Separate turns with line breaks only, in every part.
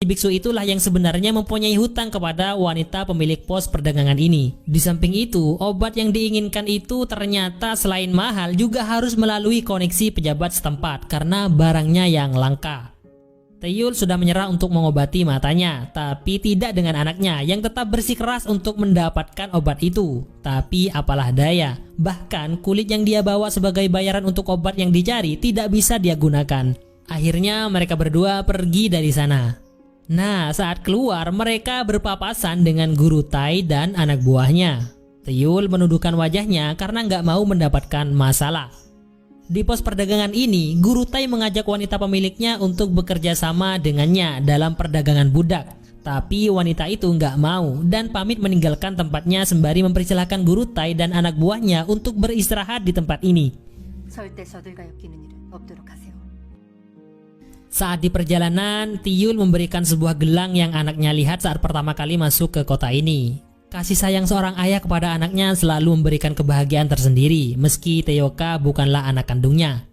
Biksu itulah yang sebenarnya mempunyai hutang kepada wanita pemilik pos perdagangan ini. Di samping itu, obat yang diinginkan itu ternyata selain mahal juga harus melalui koneksi pejabat setempat karena barangnya yang langka. Taeyul sudah menyerah untuk mengobati matanya, tapi tidak dengan anaknya yang tetap bersikeras untuk mendapatkan obat itu. Tapi apalah daya, bahkan kulit yang dia bawa sebagai bayaran untuk obat yang dicari tidak bisa dia gunakan. Akhirnya mereka berdua pergi dari sana. Nah, saat keluar mereka berpapasan dengan guru Tai dan anak buahnya. Taeyul menundukkan wajahnya karena nggak mau mendapatkan masalah. Di pos perdagangan ini, guru Tai mengajak wanita pemiliknya untuk bekerja sama dengannya dalam perdagangan budak. Tapi wanita itu nggak mau dan pamit meninggalkan tempatnya sembari mempersilahkan guru Tai dan anak buahnya untuk beristirahat di tempat ini. Saat di perjalanan, Taeyul memberikan sebuah gelang yang anaknya lihat saat pertama kali masuk ke kota ini. Kasih sayang seorang ayah kepada anaknya selalu memberikan kebahagiaan tersendiri, meski Taeyoka bukanlah anak kandungnya.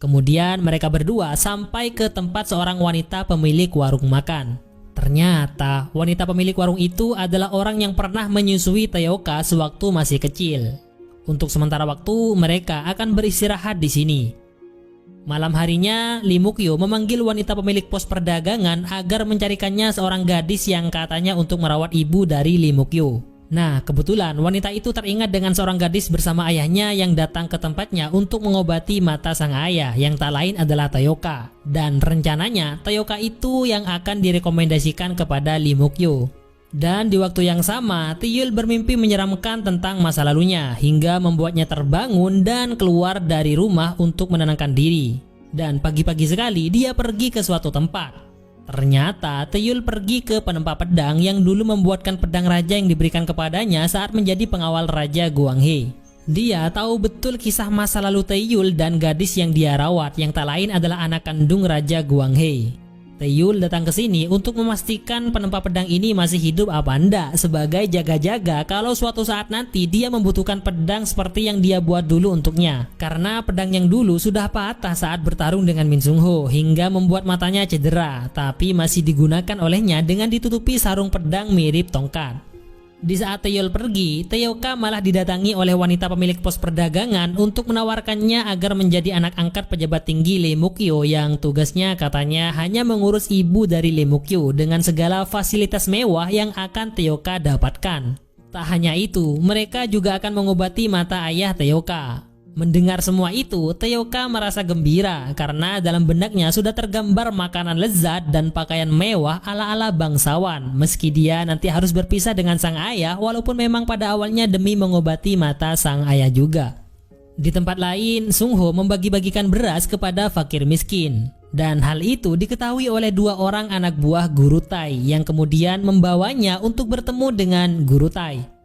Kemudian mereka berdua sampai ke tempat seorang wanita pemilik warung makan. Ternyata wanita pemilik warung itu adalah orang yang pernah menyusui Taeyoka sewaktu masih kecil. Untuk sementara waktu mereka akan beristirahat di sini. Malam harinya, Lee Mukyo memanggil wanita pemilik pos perdagangan agar mencarikannya seorang gadis yang katanya untuk merawat ibu dari Lee Mukyo. Nah, kebetulan wanita itu teringat dengan seorang gadis bersama ayahnya yang datang ke tempatnya untuk mengobati mata sang ayah yang tak lain adalah Taeyoka. Dan rencananya, Taeyoka itu yang akan direkomendasikan kepada Lee Mukyo. Dan di waktu yang sama, Taeyul bermimpi menyeramkan tentang masa lalunya hingga membuatnya terbangun dan keluar dari rumah untuk menenangkan diri. Dan pagi-pagi sekali dia pergi ke suatu tempat. Ternyata Taeyul pergi ke penempa pedang yang dulu membuatkan pedang raja yang diberikan kepadanya saat menjadi pengawal Raja Guanghe. Dia tahu betul kisah masa lalu Taeyul dan gadis yang dia rawat yang tak lain adalah anak kandung Raja Guanghe. Taeyul datang ke sini untuk memastikan penempa pedang ini masih hidup apa enggak sebagai jaga-jaga kalau suatu saat nanti dia membutuhkan pedang seperti yang dia buat dulu untuknya. Karena pedang yang dulu sudah patah saat bertarung dengan Min Sung Ho hingga membuat matanya cedera, tapi masih digunakan olehnya dengan ditutupi sarung pedang mirip tongkat. Di saat Taeyul pergi, Taeyoka malah didatangi oleh wanita pemilik pos perdagangan untuk menawarkannya agar menjadi anak angkat pejabat tinggi Lee Mukyo yang tugasnya katanya hanya mengurus ibu dari Lee Mukyo dengan segala fasilitas mewah yang akan Taeyoka dapatkan. Tak hanya itu, mereka juga akan mengobati mata ayah Taeyoka. Mendengar semua itu, Taeyoka merasa gembira karena dalam benaknya sudah tergambar makanan lezat dan pakaian mewah ala-ala bangsawan. Meski dia nanti harus berpisah dengan sang ayah walaupun memang pada awalnya demi mengobati mata sang ayah juga. Di tempat lain, Sung Ho membagi-bagikan beras kepada fakir miskin. Dan hal itu diketahui oleh dua orang anak buah Guru Tai yang kemudian membawanya untuk bertemu dengan Guru Tai.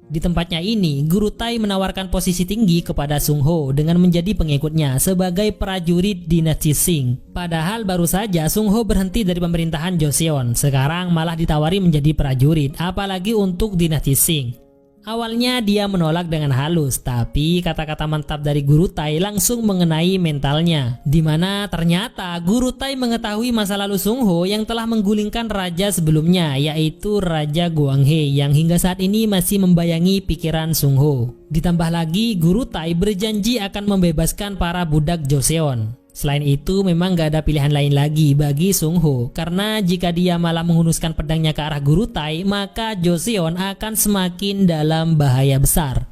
Di tempatnya ini, Guru Tai menawarkan posisi tinggi kepada Sung Ho dengan menjadi pengikutnya sebagai prajurit dinasti Sing. Padahal baru saja Sung Ho berhenti dari pemerintahan Joseon, sekarang malah ditawari menjadi prajurit, apalagi untuk dinasti Sing. Awalnya dia menolak dengan halus, tapi kata-kata mantap dari Guru Tai langsung mengenai mentalnya. Dimana ternyata Guru Tai mengetahui masa lalu Sung Ho yang telah menggulingkan raja sebelumnya, yaitu Raja Guanghe yang hingga saat ini masih membayangi pikiran Sung Ho. Ditambah lagi Guru Tai berjanji akan membebaskan para budak Joseon. Selain itu memang gak ada pilihan lain lagi bagi Sung Ho, karena jika dia malah menghunuskan pedangnya ke arah Guru Tai, maka Joseon akan semakin dalam bahaya besar.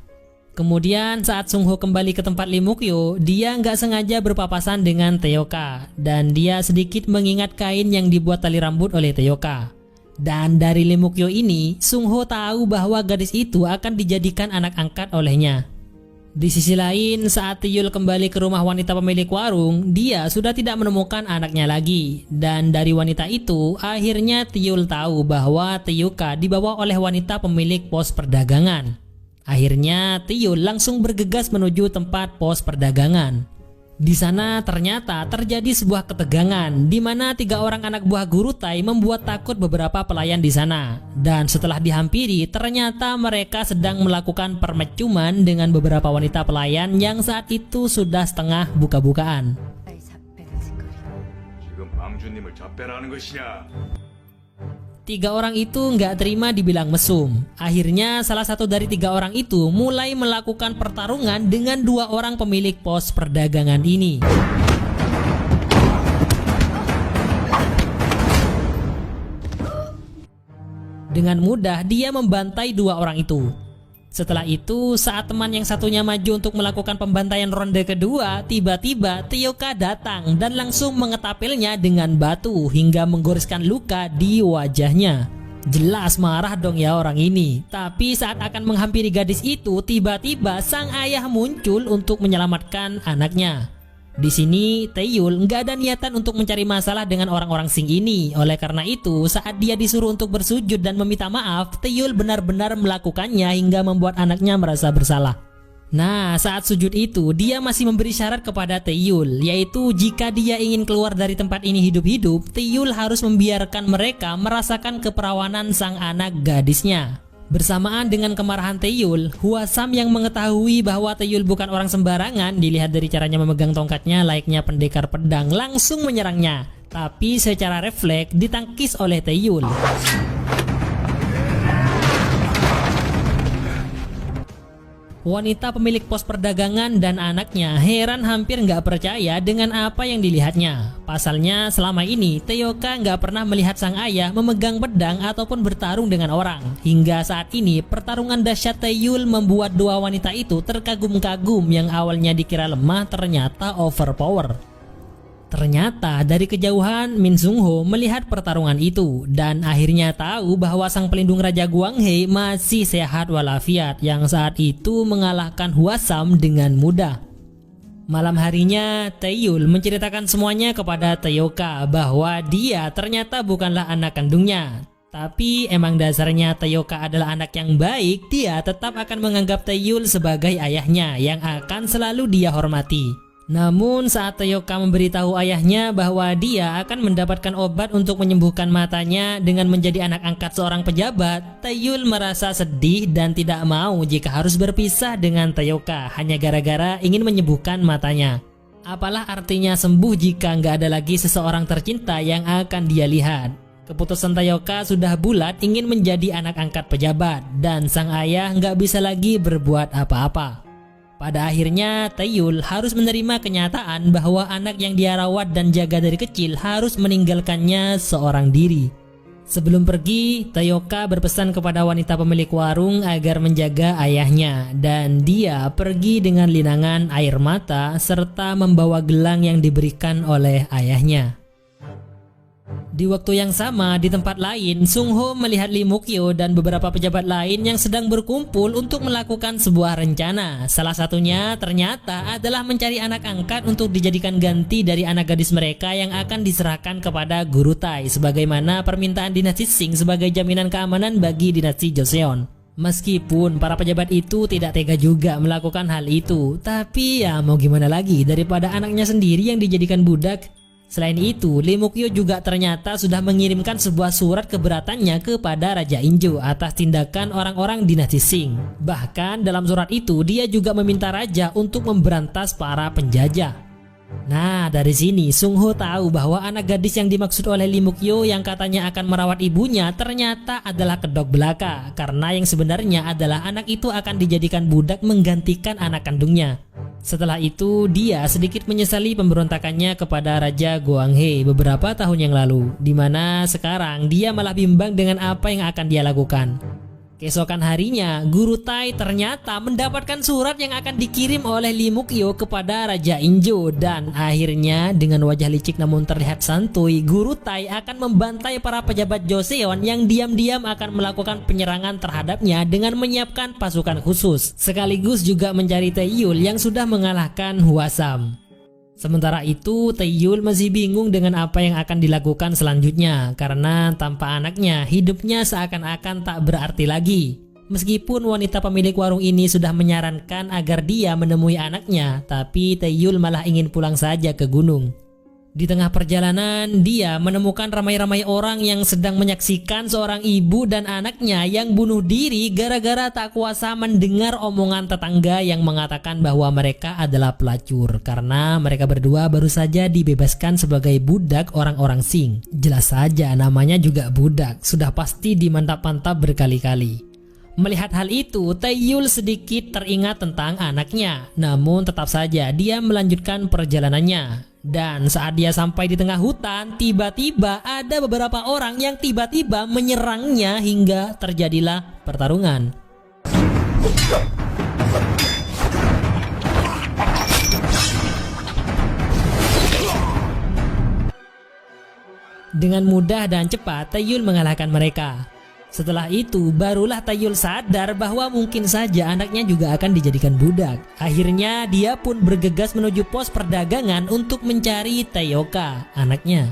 Kemudian saat Sung Ho kembali ke tempat Lee Mukyo, dia nggak sengaja berpapasan dengan Taeyoka dan dia sedikit mengingat kain yang dibuat tali rambut oleh Taeyoka. Dan dari Lee Mukyo ini, Sung Ho tahu bahwa gadis itu akan dijadikan anak angkat olehnya. Di sisi lain, saat Taeyul kembali ke rumah wanita pemilik warung, dia sudah tidak menemukan anaknya lagi. Dan dari wanita itu, akhirnya Taeyul tahu bahwa Taeyoka dibawa oleh wanita pemilik pos perdagangan. Akhirnya Taeyul langsung bergegas menuju tempat pos perdagangan. Di sana ternyata terjadi sebuah ketegangan di mana 3 orang anak buah Guru Tai membuat takut beberapa pelayan di sana. Dan setelah dihampiri, ternyata mereka sedang melakukan permacuman dengan beberapa wanita pelayan yang saat itu sudah setengah buka-bukaan. Tiga orang itu nggak terima dibilang mesum. Akhirnya salah satu dari tiga orang itu mulai melakukan pertarungan dengan dua orang pemilik pos perdagangan ini. Dengan mudah dia membantai dua orang itu. Setelah itu, saat teman yang satunya maju untuk melakukan pembantaian ronde kedua, tiba-tiba Teoka datang dan langsung mengetapelnya dengan batu hingga menggoreskan luka di wajahnya. Jelas marah dong ya orang ini. Tapi saat akan menghampiri gadis itu, tiba-tiba sang ayah muncul untuk menyelamatkan anaknya. Di sini Taeyul nggak ada niatan untuk mencari masalah dengan orang-orang Sing ini. Oleh karena itu, saat dia disuruh untuk bersujud dan meminta maaf, Taeyul benar-benar melakukannya hingga membuat anaknya merasa bersalah. Nah, saat sujud itu, dia masih memberi syarat kepada Taeyul, yaitu jika dia ingin keluar dari tempat ini hidup-hidup, Taeyul harus membiarkan mereka merasakan keperawanan sang anak gadisnya. Bersamaan dengan kemarahan Taeyul, Hwasam yang mengetahui bahwa Taeyul bukan orang sembarangan, dilihat dari caranya memegang tongkatnya layaknya pendekar pedang, langsung menyerangnya. Tapi secara refleks ditangkis oleh Taeyul. Wanita pemilik pos perdagangan dan anaknya heran hampir nggak percaya dengan apa yang dilihatnya. Pasalnya selama ini Teoka nggak pernah melihat sang ayah memegang pedang ataupun bertarung dengan orang. Hingga saat ini pertarungan dahsyat Taeyul membuat dua wanita itu terkagum-kagum, yang awalnya dikira lemah ternyata overpower. Ternyata dari kejauhan Min Sung Ho melihat pertarungan itu dan akhirnya tahu bahwa sang pelindung Raja Guanghe masih sehat walafiat, yang saat itu mengalahkan Hwasam dengan mudah. Malam harinya Taeyul menceritakan semuanya kepada Teoka bahwa dia ternyata bukanlah anak kandungnya. Tapi emang dasarnya Teoka adalah anak yang baik, dia tetap akan menganggap Taeyul sebagai ayahnya yang akan selalu dia hormati. Namun saat Teoka memberitahu ayahnya bahwa dia akan mendapatkan obat untuk menyembuhkan matanya dengan menjadi anak angkat seorang pejabat, Taeyul merasa sedih dan tidak mau jika harus berpisah dengan Teoka hanya gara-gara ingin menyembuhkan matanya. Apalah artinya sembuh jika nggak ada lagi seseorang tercinta yang akan dia lihat. Keputusan Teoka sudah bulat ingin menjadi anak angkat pejabat dan sang ayah nggak bisa lagi berbuat apa-apa. Pada akhirnya Taeyul harus menerima kenyataan bahwa anak yang dia rawat dan jaga dari kecil harus meninggalkannya seorang diri. Sebelum pergi, Teoka berpesan kepada wanita pemilik warung agar menjaga ayahnya, dan dia pergi dengan linangan air mata serta membawa gelang yang diberikan oleh ayahnya. Di waktu yang sama, di tempat lain, Sung Ho melihat Lee Mukyo dan beberapa pejabat lain yang sedang berkumpul untuk melakukan sebuah rencana. Salah satunya ternyata adalah mencari anak angkat untuk dijadikan ganti dari anak gadis mereka yang akan diserahkan kepada Guru Tai, sebagaimana permintaan dinasti Sing sebagai jaminan keamanan bagi dinasti Joseon. Meskipun para pejabat itu tidak tega juga melakukan hal itu, tapi ya mau gimana lagi daripada anaknya sendiri yang dijadikan budak. Selain itu, Lee Mukyo juga ternyata sudah mengirimkan sebuah surat keberatannya kepada Raja Injo atas tindakan orang-orang dinasti Sing. Bahkan dalam surat itu dia juga meminta raja untuk memberantas para penjajah. Nah, dari sini Sung Ho tahu bahwa anak gadis yang dimaksud oleh Lee Mukyo yang katanya akan merawat ibunya ternyata adalah kedok belaka, karena yang sebenarnya adalah anak itu akan dijadikan budak menggantikan anak kandungnya. Setelah itu, dia sedikit menyesali pemberontakannya kepada Raja Guanghe beberapa tahun yang lalu, di mana sekarang dia malah bimbang dengan apa yang akan dia lakukan. Keesokan harinya, Guru Tai ternyata mendapatkan surat yang akan dikirim oleh Lee Mukyo kepada Raja Injo, dan akhirnya dengan wajah licik namun terlihat santuy, Guru Tai akan membantai para pejabat Joseon yang diam-diam akan melakukan penyerangan terhadapnya dengan menyiapkan pasukan khusus, sekaligus juga mencari Taeyul yang sudah mengalahkan Hwasam. Sementara itu, Taeyul masih bingung dengan apa yang akan dilakukan selanjutnya, karena tanpa anaknya, hidupnya seakan-akan tak berarti lagi. Meskipun wanita pemilik warung ini sudah menyarankan agar dia menemui anaknya, tapi Taeyul malah ingin pulang saja ke gunung. Di tengah perjalanan, dia menemukan ramai-ramai orang yang sedang menyaksikan seorang ibu dan anaknya yang bunuh diri gara-gara tak kuasa mendengar omongan tetangga yang mengatakan bahwa mereka adalah pelacur karena mereka berdua baru saja dibebaskan sebagai budak orang-orang Sing. Jelas saja namanya juga budak, sudah pasti dimantap-mantap berkali-kali. Melihat hal itu, Taeyul sedikit teringat tentang anaknya. Namun tetap saja dia melanjutkan perjalanannya. Dan saat dia sampai di tengah hutan, tiba-tiba ada beberapa orang yang tiba-tiba menyerangnya hingga terjadilah pertarungan. Dengan mudah dan cepat, Taeyul mengalahkan mereka. Setelah itu, barulah Taeyul sadar bahwa mungkin saja anaknya juga akan dijadikan budak. Akhirnya, dia pun bergegas menuju pos perdagangan untuk mencari Taeyoka, anaknya.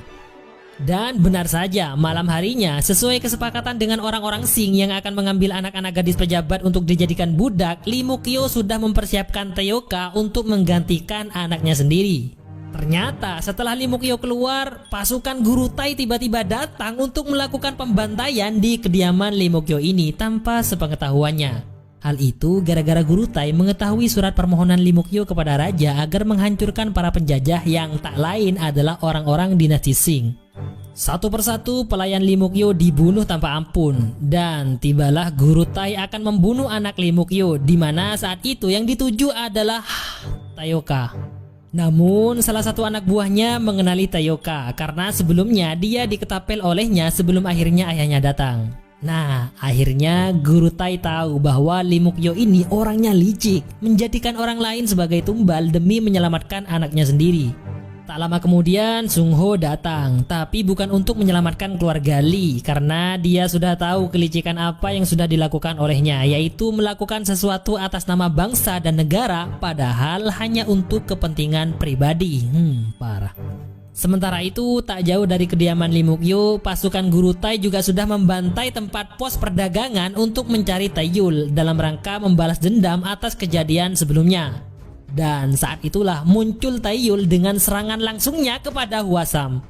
Dan benar saja, malam harinya, sesuai kesepakatan dengan orang-orang Sing yang akan mengambil anak-anak gadis pejabat untuk dijadikan budak, Lee Mukyo sudah mempersiapkan Taeyoka untuk menggantikan anaknya sendiri. Ternyata setelah Lee Mukyo keluar, pasukan guru Tai tiba-tiba datang untuk melakukan pembantaian di kediaman Lee Mukyo ini tanpa sepengetahuannya. Hal itu gara-gara guru Tai mengetahui surat permohonan Lee Mukyo kepada raja agar menghancurkan para penjajah yang tak lain adalah orang-orang dinasti Sing. Satu persatu pelayan Lee Mukyo dibunuh tanpa ampun dan tibalah guru Tai akan membunuh anak Lee Mukyo, di mana saat itu yang dituju adalah Taeyoka. Namun salah satu anak buahnya mengenali Taeyoka karena sebelumnya dia diketapel olehnya sebelum akhirnya ayahnya datang. Nah, akhirnya guru Tai tahu bahwa Lee Mukyo ini orangnya licik, menjadikan orang lain sebagai tumbal demi menyelamatkan anaknya sendiri. Tak lama kemudian Sung Ho datang, tapi bukan untuk menyelamatkan keluarga Lee karena dia sudah tahu kelicikan apa yang sudah dilakukan olehnya, yaitu melakukan sesuatu atas nama bangsa dan negara padahal hanya untuk kepentingan pribadi. Parah. Sementara itu, tak jauh dari kediaman Lee Mukyo, pasukan guru Tai juga sudah membantai tempat pos perdagangan untuk mencari Taeyul dalam rangka membalas dendam atas kejadian sebelumnya. Dan saat itulah muncul Taeyul dengan serangan langsungnya kepada Hwasam.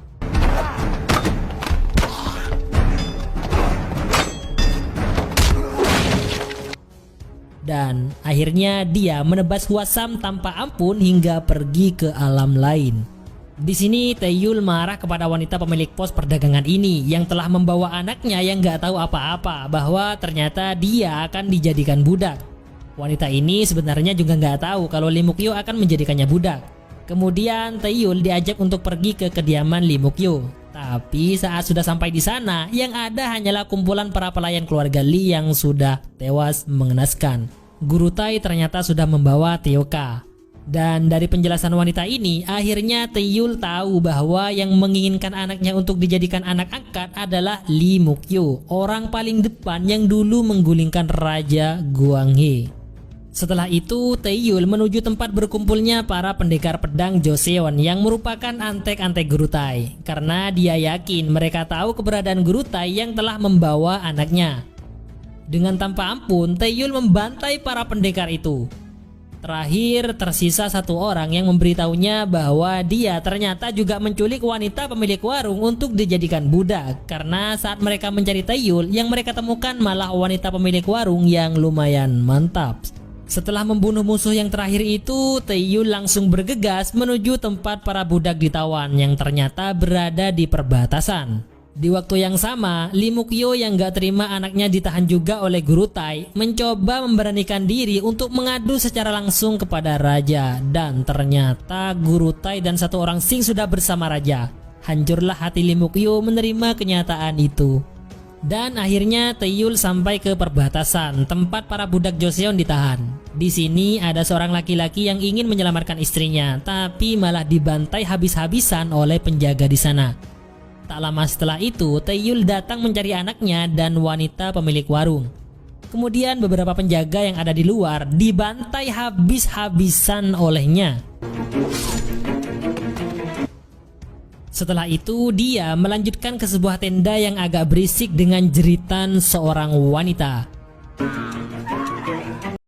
Dan akhirnya dia menebas Hwasam tanpa ampun hingga pergi ke alam lain. Di sini Taeyul marah kepada wanita pemilik pos perdagangan ini yang telah membawa anaknya yang gak tahu apa-apa bahwa ternyata dia akan dijadikan budak. Wanita ini sebenarnya juga nggak tahu kalau Lee Mukyo akan menjadikannya budak. Kemudian Taeyul diajak untuk pergi ke kediaman Lee Mukyo. Tapi saat sudah sampai di sana, yang ada hanyalah kumpulan para pelayan keluarga Lee yang sudah tewas mengenaskan. Guru Tai ternyata sudah membawa Taeyoka. Dan dari penjelasan wanita ini, akhirnya Taeyul tahu bahwa yang menginginkan anaknya untuk dijadikan anak angkat adalah Lee Mukyo, orang paling depan yang dulu menggulingkan Raja Gwanghye. Setelah itu, Taeyul menuju tempat berkumpulnya para pendekar pedang Joseon yang merupakan antek-antek guru Tai. Karena dia yakin mereka tahu keberadaan guru Tai yang telah membawa anaknya. Dengan tanpa ampun, Taeyul membantai para pendekar itu. Terakhir, tersisa satu orang yang memberitahunya bahwa dia ternyata juga menculik wanita pemilik warung untuk dijadikan budak. Karena saat mereka mencari Taeyul, yang mereka temukan malah wanita pemilik warung yang lumayan mantap. Setelah membunuh musuh yang terakhir itu, Taeyul langsung bergegas menuju tempat para budak ditawan yang ternyata berada di perbatasan. Di waktu yang sama, Lee Mukyo yang gak terima anaknya ditahan juga oleh guru Tai mencoba memberanikan diri untuk mengadu secara langsung kepada raja. Dan ternyata guru Tai dan satu orang Sing sudah bersama raja. Hancurlah hati Lee Mukyo menerima kenyataan itu. Dan akhirnya Taeyul sampai ke perbatasan tempat para budak Joseon ditahan. Di sini ada seorang laki-laki yang ingin menyelamatkan istrinya, tapi malah dibantai habis-habisan oleh penjaga di sana. Tak lama setelah itu, Taeyul datang mencari anaknya dan wanita pemilik warung. Kemudian beberapa penjaga yang ada di luar dibantai habis-habisan olehnya. Setelah itu, dia melanjutkan ke sebuah tenda yang agak berisik dengan jeritan seorang wanita.